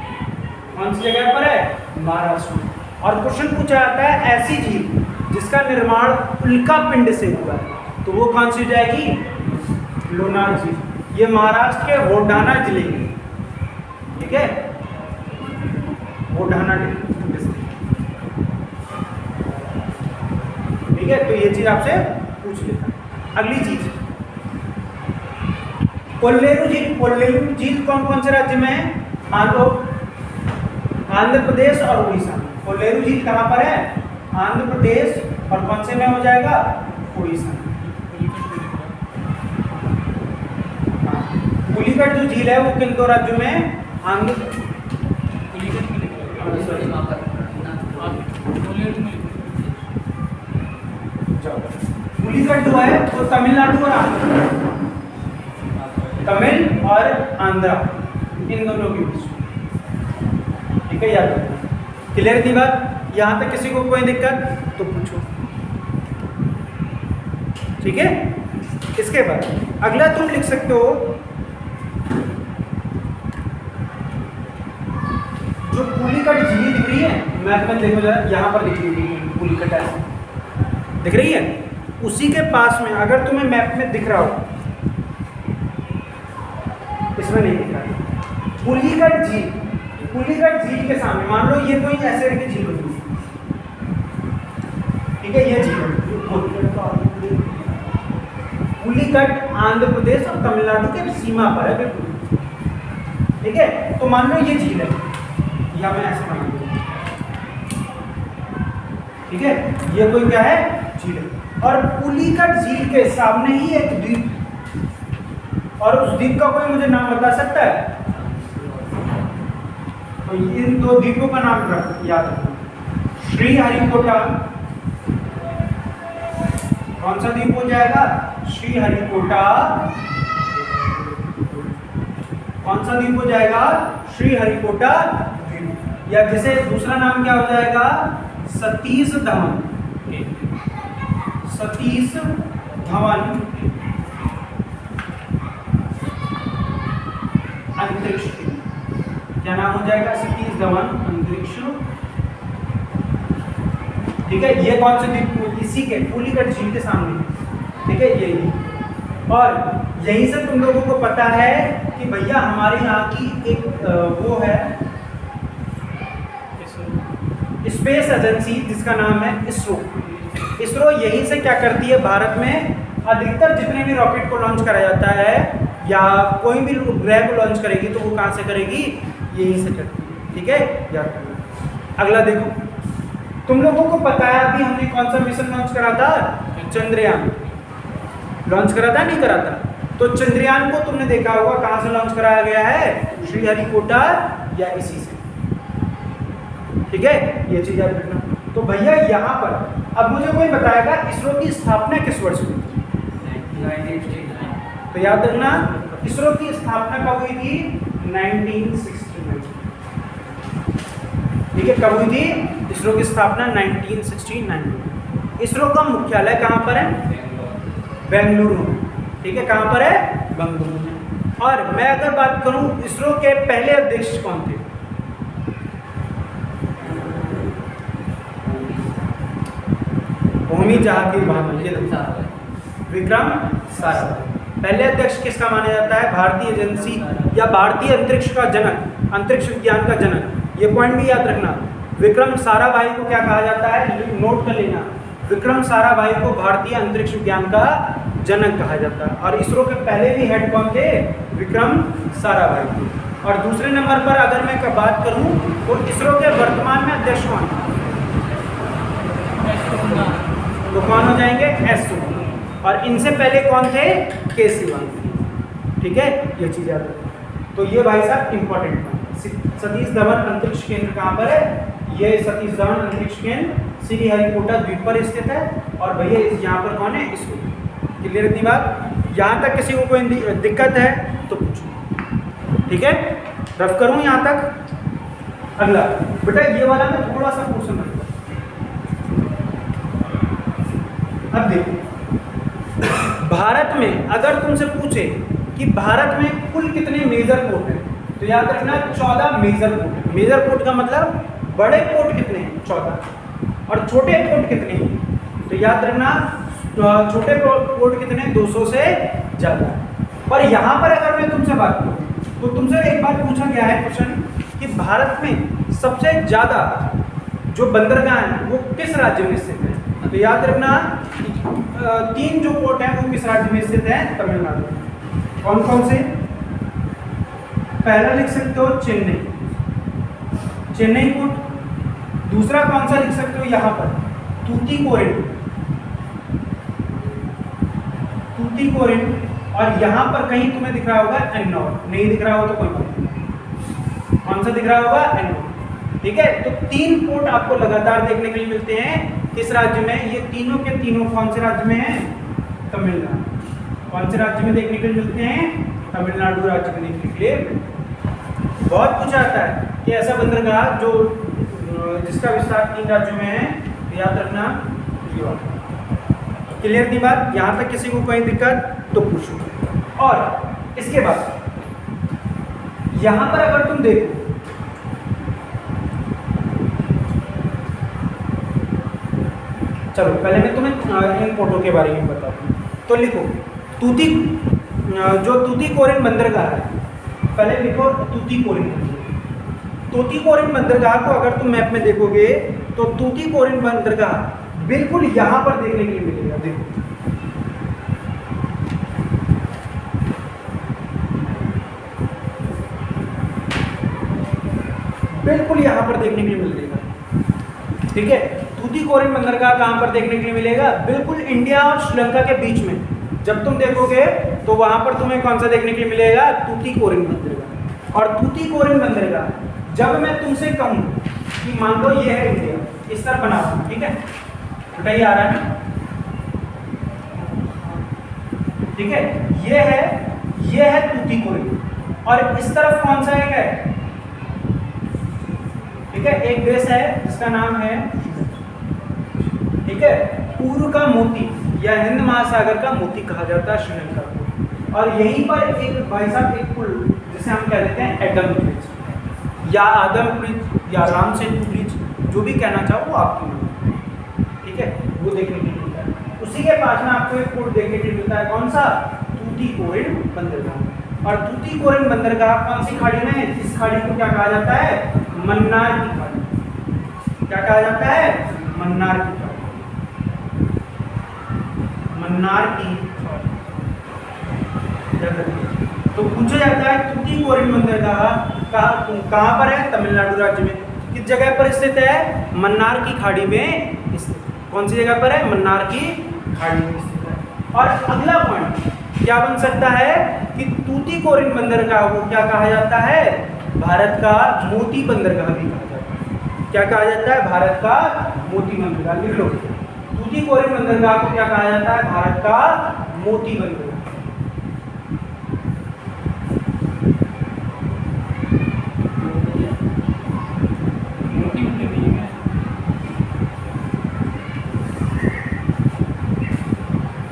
कौन सी जगह पर है? महाराष्ट्र में। और क्वेश्चन पूछा जाता है ऐसी झील जिसका निर्माण उल्का पिंड से हुआ है, तो वो कौन सी हो जाएगी? लोनार झील। ये महाराष्ट्र के वोढाना जिले में, ठीक है, वोढाना डिस्ट्रिक्ट। ठीक है, तो ये चीज आपसे पूछ लेता। अगली चीज कोल्लेरू झील। कोल्लेरू झील कौन कौन से राज्य में है? आंध्र प्रदेश और उड़ीसा में। कोल्लेरू झील कहाँ पर है? आंध्र प्रदेश और कौन से में हो जाएगा? उड़ीसा में। पुलिकट जो झील है वो किन दो राज्यों में? आंध्र पुलिकट जो है वो तमिलनाडु और आंध्र, तमिल और आंध्रा इन दोनों के बीच। ठीक है, याद रखना। क्लियर थी बात? यहाँ तक किसी को कोई दिक्कत तो पूछो। ठीक है, इसके बाद अगला तुम लिख सकते हो जो पुलिकट झील दिख रही है मैप में, देखो जरा यहाँ पर दिख रही है पुलिकट ऐसे दिख रही है, उसी के पास में अगर तुम्हें मैप में दिख रहा हो, इसमें नहीं दिख रहा, पुलिकट झील, पुलिकट झील के सामने मान लो ये कोई ऐसे की झील होती है। ठीक है, ये झील पुलिकट आंध्र प्रदेश और तमिलनाडु के सीमा पर है बिल्कुल। ठीक है, तो मान लो ये झील है, या मैं ऐसे मान लूँ। ठीक है, ये कोई क्या है? झील है। और पुलिकट झील के सामने ही एक द्वीप, और उस द्वीप का कोई मुझे नाम बता सकता है? तो इन दो द्वीपों का नाम याद रखना। श्रीहरिकोटा, कौन सा द्वीप हो जाएगा? श्रीहरिकोटा। कौन सा द्वीप हो जाएगा? श्रीहरिकोटा द्वीप। या जिसे दूसरा नाम क्या हो जाएगा? सतीश धवन। सतीश धवन अंतरिक्ष, क्या नाम हो जाएगा? सतीश धवन अंतरिक्ष। ठीक है, ये कौन से द्वीप? इसी के पुलिकट झील के सामने। ठीक है, यही। और यहीं से तुम लोगों को पता है कि भैया हमारे यहाँ की एक वो है स्पेस एजेंसी जिसका नाम है इसरो। इसरो यहीं से क्या करती है? भारत में अधिकतर जितने भी रॉकेट को लॉन्च करा जाता है या कोई भी ग्रह को लॉन्च करेगी तो वो कहाँ से करेगी? यहीं से करती है। ठीक है, याद रखना। अगला देखो, तुम लोगों को पता है अभी हमने कौन सा मिशन लॉन्च करा था? चंद्रयान लॉन्च करा था, नहीं करा था? तो चंद्रयान को तुमने देखा होगा कहाँ से लॉन्च कराया गया है? श्रीहरिकोटा या इसी से। ठीक है, ये चीज याद रखना। तो भैया यहाँ पर अब मुझे कोई बताएगा इसरो की स्थापना किस वर्ष हुई थी? तो याद रखना, इसरो की स्थापना कब हुई थी? 1969। ठीक है, कब हुई थी इसरो की स्थापना? 1969। इसरो का मुख्यालय कहाँ पर है? बेंगलुरु। ठीक है, कहाँ पर है? बेंगलुरु में। और मैं अगर बात करूं इसरो के पहले अध्यक्ष कौन थे? होमी जहांगीर भाभा, ये विक्रम साराभाई। पहले अध्यक्ष किसका माना जाता है? भारतीय एजेंसी या भारतीय अंतरिक्ष का जनक, अंतरिक्ष विज्ञान का जनक। ये पॉइंट भी याद रखना। विक्रम साराभाई को क्या कहा जाता है? नोट कर लेना, विक्रम साराभाई को भारतीय अंतरिक्ष विज्ञान का जनक कहा जाता है। और इसरो के पहले भी हेड कौन थे? विक्रम साराभाई थे। और दूसरे नंबर पर अगर मैं बात करूं तो इसरो के वर्तमान में अध्यक्ष कौन? तो कौन हो जाएंगे? एस सुब्रमण्यम। और इनसे पहले कौन थे? के सिवन। ठीक है, ये चीज याद रखो। तो ये भाई साहब इंपॉर्टेंट पॉइंट। सतीश धवन अंतरिक्ष केंद्र कहाँ पर है? ये सतीश धवन अंतरिक्ष केंद्र श्रीहरिकोटा द्वीप पर स्थित है। और भैया यहाँ पर कौन है? इसरो। क्लियर इतनी बात? यहाँ तक किसी को कोई दिक्कत है तो पूछो। ठीक है, रफ करूँ यहाँ तक? अगला बेटा ये वाला मैं थोड़ा सा क्वेश्चन रखूँगा। अब देखो, भारत में अगर तुमसे पूछे कि भारत में कुल कितने मेजर पोर्ट हैं, तो याद रखना 14 मेजर पोर्ट है। मेजर पोर्ट का मतलब बड़े पोर्ट कितने हैं? 14। और छोटे पोर्ट कितने हैं? तो याद रखना छोटे पोर्ट कितने? 200 से ज़्यादा। पर यहाँ पर अगर मैं तुमसे बात करूँ तो तुमसे एक बात पूछा गया है क्वेश्चन कि भारत में सबसे ज़्यादा जो बंदरगाह हैं वो किस राज्य में स्थित है? तो याद रखना 3 जो पोर्ट हैं वो किस राज्य में स्थित है? तमिलनाडु। कौन कौन से? पहला लिख सकते हो चेन्नई। चेन्नई पोर्ट। दूसरा कौन सा लिख सकते हो यहाँ पर, तूतीकोरिन, तूतीकोरिन। और यहाँ पर कहीं तुम्हें दिख रहा होगा एन्नौर, नहीं दिख रहा हो तो कोई बात नहीं। कौन सा दिख रहा होगा, एन्नौर। ठीक है, तो 3 पोर्ट आपको लगातार देखने के लिए मिलते हैं किस राज्य में, ये तीनों के तीनों कौन से राज्य में हैं, तमिलनाडु। कौन से राज्य में देखने के लिए मिलते हैं, तमिलनाडु राज्य में देखने के लिए। बहुत पूछा जाता है कि ऐसा बंदरगाह जो जिसका विस्तार 3 राज्यों में है, याद रखना। क्लियर थी बात, यहाँ तक किसी को कोई दिक्कत तो पूछो। और इसके बाद यहाँ पर अगर तुम देखो, चलो पहले मैं तुम्हें इन पोर्टों के बारे में बताता हूँ। तो लिखो जो तूतीकोरिन बंदरगाह है, पहले लिखो तूतीकोरिन। तूतीकोरिन बंदरगाह को अगर तुम मैप में देखोगे तो तूतीकोरिन बंदरगाह बिल्कुल यहाँ पर देखने के लिए मिलेगा। देखो बिल्कुल यहाँ पर देखने के लिए मिलेगा। ठीक है, तूतीकोरिन बंदरगाह कहाँ पर देखने के लिए मिलेगा, बिल्कुल इंडिया और श्रीलंका के बीच में। जब तुम देखोगे तो वहां पर तुम्हें कौन सा देखने के लिए मिलेगा, तूतीकोरिन बंदरगाह। और तूतीकोरिन बंदरगाह जब मैं तुमसे कहूं कि मान लो ये है इंडिया, इस तरह बना हुआ, ठीक है, बताइए आ रहा है ना, ठीक है, ये है तूतीकोरिन। और इस तरफ कौन सा एक है, ठीक है, एक देश है जिसका नाम है, ठीक है, पूर्व का मोती या हिंद महासागर का मोती कहा जाता है श्रीलंका को। और यहीं पर एक भाई साहब एक पुल जिसे हम कह देते हैं एडम ब्रिज या आदम ब्रिज या राम सेतु ब्रिज, जो भी कहना चाहो वो आपकी मर्जी, ठीक है, वो देखने के लिए मिलता है। उसी के पास में आपको एक पोर्ट देखने के लिए मिलता है, कौन सा, तूतीकोरिन बंदरगाह। और तूतीकोरिन बंदरगाह कौन सी खाड़ी में है, इस खाड़ी को क्या कहा जाता है, मन्नार की खाड़ी। क्या कहा जाता है, मन्नार की खाड़ी, मन्नार की खाड़ी। तो पूछा जाता है तूतीकोरिन बंदरगाह कहाँ पर है, तमिलनाडु राज्य में। किस जगह पर स्थित है, मन्नार की खाड़ी में स्थित। कौन सी जगह पर है, मन्नार की खाड़ी में स्थित है। और अगला पॉइंट क्या बन सकता है कि तूतीकोरिन बंदरगाह को क्या कहा जाता है, भारत का मोती बंदरगाह भी कहा जाता है। क्या कहा जाता है, भारत का मोती बंदरगाह। लिख लो, तूतीकोरिन बंदरगाह को क्या कहा जाता है, भारत का मोती बंदरगाह।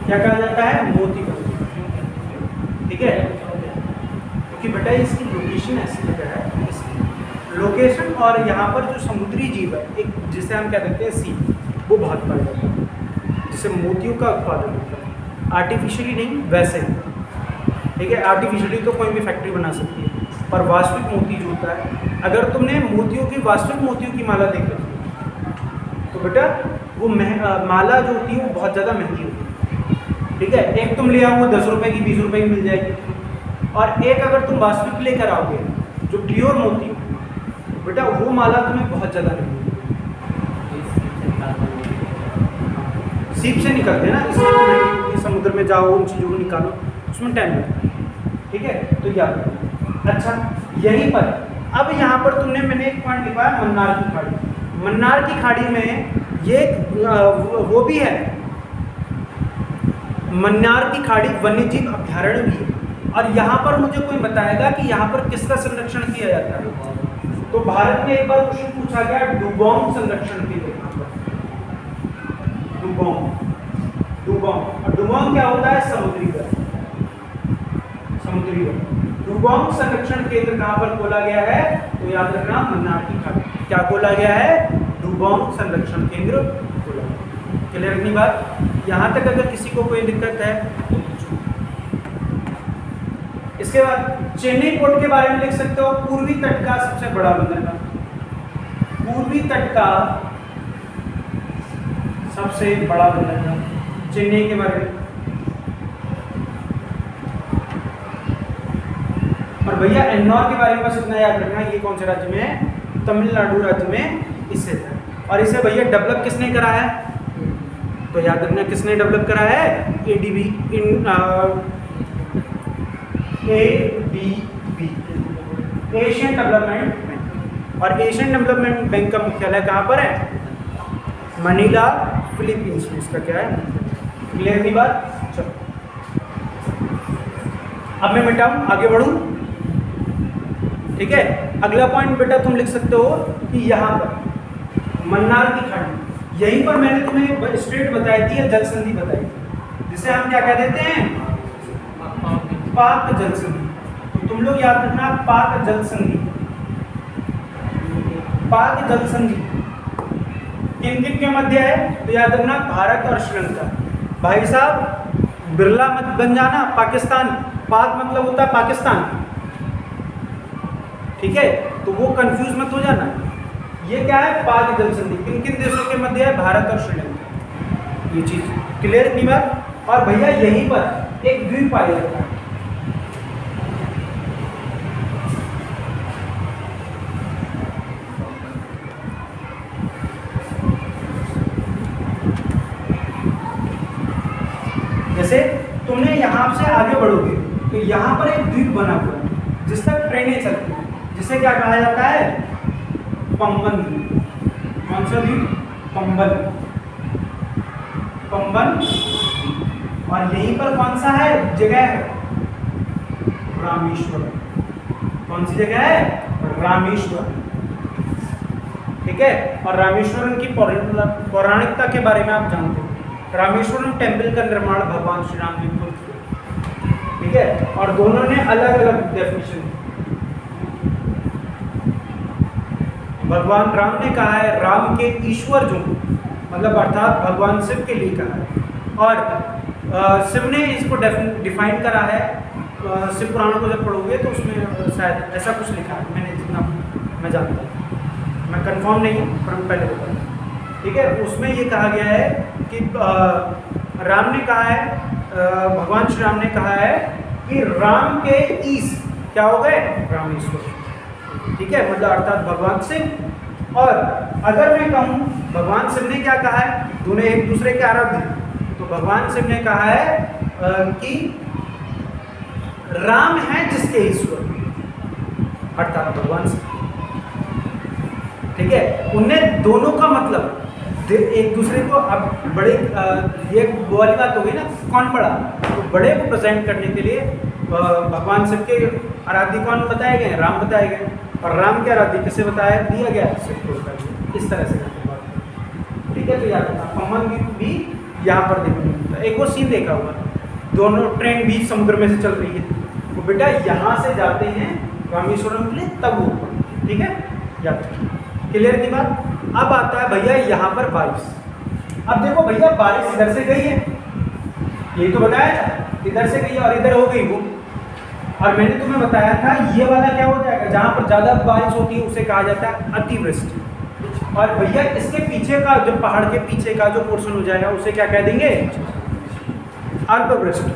क्या कहा जाता है, मोती बंदरगाह। ठीक है, क्योंकि बेटा इसकी लोकेशन ऐसी जगह है, इसकी लोकेशन और यहाँ पर जो समुद्री जीव है, एक जिसे हम क्या कहते हैं सी, वो बहुत पाया जाता है, जिससे मोतियों का उत्पादन होता है। आर्टिफिशियली नहीं, वैसे ही। ठीक है, आर्टिफिशियली तो कोई भी फैक्ट्री बना सकती है, पर वास्तविक मोती जो होता है, अगर तुमने मोतियों की वास्तविक मोतियों की माला देख रखी तो बेटा वो माला जो होती है वो बहुत ज़्यादा महंगी होती है। ठीक है, एक तुम ले आओ वो 10 रुपये की 20 रुपये की मिल जाएगी, और एक अगर तुम वास्तविक लेकर आओगे जो प्योर मोती, बेटा वो माला तुम्हें बहुत ज़्यादा महंगी। सीप से निकलते हैं ना, इसलिए समुद्र में जाओ उन चीज़ों को निकालो, उसमें टाइम लगता है। ठीक है, तो याद रखो। अच्छा, यहीं पर अब यहाँ पर तुमने मैंने एक पॉइंट लिखा है, मन्नार की खाड़ी। मन्नार की खाड़ी में ये वो भी है, मन्नार की खाड़ी वन्यजीव अभ्यारण्य भी है। और यहाँ पर मुझे कोई बताएगा कि यहाँ पर किसका संरक्षण किया जाता है, तो भारत में एक बार क्वेश्चन पूछा गया डुगोंग संरक्षण के लिए। डुगोंग और डुगोंग क्या होता है, समुद्री वर। समुद्री वर डुगोंग संरक्षण केंद्र कहाँ पर खोला गया है, तो याद रखना मन्नार की खाड़ी। क्या खोला गया है, डुगोंग संरक्षण केंद्र खोला गया। क्लियर रखनी बात, यहाँ तक अगर किसी को कोई दिक्कत है तो पूछो। इसके बाद चेन्नई पोर्ट के बारे में लिख सकते हो, पूर्वी तट का सबसे बड़ा बंदरगाह। पूर्वी तट का सबसे बड़ा बंदरगाह चेन्नई के बारे में। और भैया एन्नौर के बारे में बस इतना याद रखना, ये कौन से राज्य में है, तमिलनाडु राज्य में स्थित है। और इसे भैया डेवलप किसने करा है? तो याद रखना किसने डेवलप करा है? ADB, Asian development bank. और एशियन डेवलपमेंट बैंक का मुख्यालय कहाँ पर है? मनीला, फिलीपींस में। इसका क्या है? क्लियर की बात? चलो अब मैं मिटाऊं, आगे बढ़ूं। ठीक है, अगला पॉइंट बेटा तुम लिख सकते हो कि यहाँ पर मन्नार की खाड़ी, यहीं पर मैंने तुम्हें स्ट्रेट बताई थी या जल संधि बताई थी, जिसे हम क्या कह देते हैं? पाक जल संधि। तो तुम लोग याद रखना पाक जल संधि। पाक जल संधि किन किन के मध्य है? तो याद रखना भारत और श्रीलंका। भाई साहब बिरला मत बन जाना पाकिस्तान, पाक मतलब होता है पाकिस्तान। ठीक है, तो वो कंफ्यूज मत हो जाना। ये क्या है? पाक जल संधि किन किन देशों के मध्य है? भारत और श्रीलंका। ये चीज क्लियर नहीं बात? और भैया यहीं पर एक द्वीप पाया जाता है। जैसे तुमने यहाँ से आगे बढ़ोगे तो यहाँ पर एक द्वीप बना हुआ है जिस तक ट्रेनें चलती हैं, जिसे क्या कहा जाता है? पंबन द्वीप। कौन सा द्वीप? पंबन। पंबन। और यहीं पर कौन सा है जगह है? रामेश्वरम। कौन सी जगह है? रामेश्वरम। ठीक है, और रामेश्वरम की पौराणिकता के बारे में आप जानते हो। रामेश्वरम टेम्पल का निर्माण भगवान श्री राम ने खुद किया। ठीक है, और दोनों ने अलग अलग डेफिनेशन। भगवान राम ने कहा है राम के ईश्वर जो, मतलब अर्थात भगवान शिव के लिए कहा है। और शिव ने इसको डिफाइन करा है। शिव पुराणों को जब पढ़ोगे तो उसमें शायद ऐसा कुछ लिखा है, मैंने जितना मैं जानता हूँ, मैं कंफर्म नहीं हूँ पर मैं पहले बता। ठीक है, उसमें ये कहा गया है कि राम ने कहा है, भगवान श्री राम ने कहा है कि राम के ईश क्या हो गए? रामेश्वर। ठीक है, मतलब अर्थात भगवान शिव। और अगर मैं कहूँ भगवान शिव ने क्या कहा है? दोनों एक दूसरे के आराध्य। तो भगवान शिव ने कहा है कि राम है जिसके ईश्वर, अर्थात भगवान शिव। ठीक है, उनने दोनों का मतलब एक दूसरे को, अब बड़े ये वो वाली बात हो गई ना, कौन बड़ा? तो बड़े को प्रेजेंट करने के लिए भगवान शिव के आराध्य कौन बताए गए? राम बताए गए। और राम के आराध्य किसे बताया दिया गया? शिव को बताया गया। इस तरह से करते बात। ठीक है, तो याद रखना पंबन भी यहाँ पर देखने को मिलता है। एक वो सीन देखा हुआ, दोनों ट्रेन बीच समुद्र में से चल रही है, वो बेटा यहाँ से जाते हैं रामेश्वरम के लिए, तब वो। ठीक है, याद रखिए। क्लियर की बात? अब आता है भैया यहाँ पर बारिश। अब देखो भैया बारिश इधर से गई है, यही तो बताया था, इधर से गई है और इधर हो गई वो। और मैंने तुम्हें बताया था ये वाला क्या हो जाएगा? जहाँ पर ज़्यादा बारिश होती है उसे कहा जाता है अतिवृष्टि। और भैया इसके पीछे का जो पहाड़ के पीछे का जो पोर्शन हो जाएगा उसे क्या कह देंगे? अल्पवृष्टि।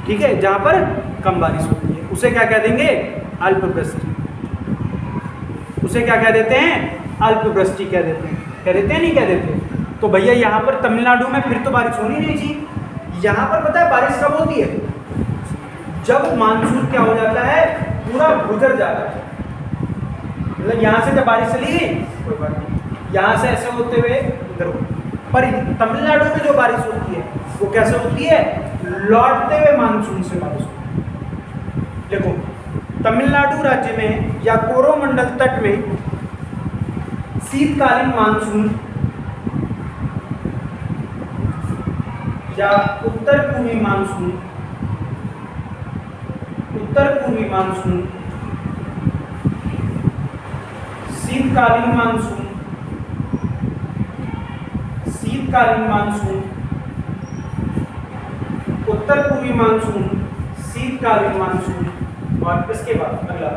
ठीक है, जहाँ पर कम बारिश होती है उसे क्या कह देंगे? अल्पवृष्टि। उसे क्या कह देते हैं? अल्पवृष्टि कह देते हैं। कह देते हैं नहीं कह देते? तो भैया यहाँ पर तमिलनाडु में फिर तो बारिश होनी नहीं चाहिए। यहाँ पर पता है बारिश कब होती है? जब मानसून क्या हो जाता है? पूरा गुजर जाता है। मतलब यहाँ से जब बारिश चली गई कोई बात नहीं, यहाँ से ऐसे होते हुए उधर। पर तमिलनाडु में जो बारिश होती है वो कैसे होती है? लौटते हुए मानसून से बारिश होती है। देखो तमिलनाडु राज्य में या कोरोमंडल तट में शीतकालीन मानसून या उत्तर पूर्वी मानसून, शीतकालीन मानसून, उत्तर पूर्वी मानसून, शीतकालीन मानसून, और इसके बाद अगला,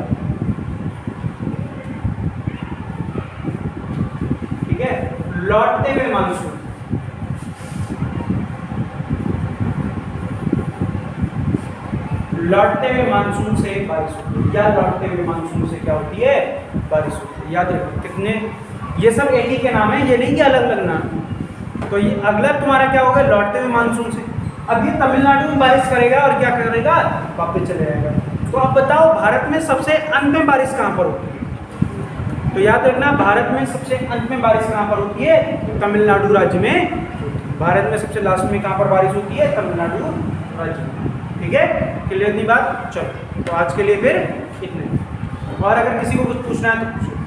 ठीक है, लौटते हुए मानसून। लौटते हुए मानसून से बारिश होती है, या लौटते हुए मानसून से क्या होती है, बारिश होती है। याद रखो कितने, ये सब एक ही के नाम है, ये नहीं कि अलग अलग नाम। तो ये अगला तुम्हारा क्या होगा, लौटते हुए मानसून से। अब ये तमिलनाडु में बारिश करेगा और क्या करेगा, वापस चले जाएगा। तो अब बताओ भारत में सबसे अंत में बारिश कहाँ पर होती है, तो याद रखना भारत में सबसे अंत में बारिश कहाँ पर होती है, तमिलनाडु राज्य में। भारत में सबसे लास्ट में कहाँ पर बारिश होती है, तमिलनाडु राज्य में। ठीक है, क्लियर इतनी बात। चलो तो आज के लिए फिर इतने, और अगर किसी को कुछ पूछना है तो पूछो।